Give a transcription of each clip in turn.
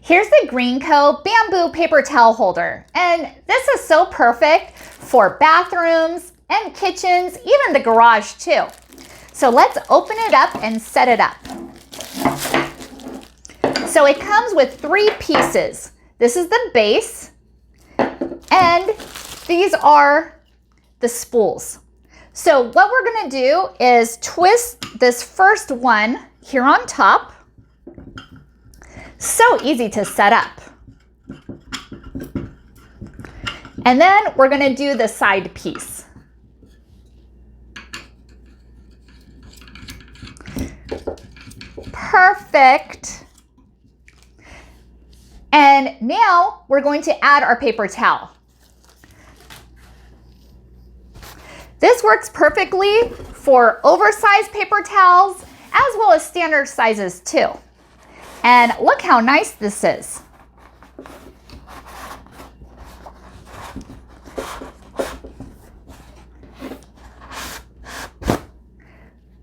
Here's the Greenco bamboo paper towel holder, and this is so perfect for bathrooms and kitchens, even the garage too. So let's open it up and set it up. So it comes with 3 pieces. This is the base, and these are the spools. So what we're gonna do is twist this first one here on top. So easy to set up. And then we're gonna do the side piece. Perfect. And now we're going to add our paper towel. This works perfectly for oversized paper towels as well as standard sizes too. And look how nice this is.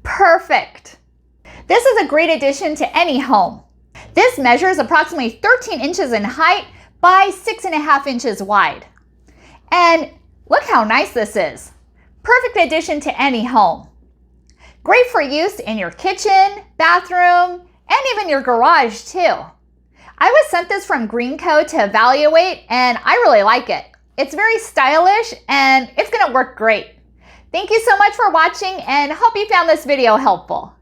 Perfect. This is a great addition to any home. This measures approximately 13 inches in height by 6.5 inches wide. And look how nice this is. Perfect addition to any home. Great for use in your kitchen, bathroom, and even your garage too. I was sent this from Greenco to evaluate, and I really like it. It's very stylish and it's gonna work great. Thank you so much for watching, and hope you found this video helpful.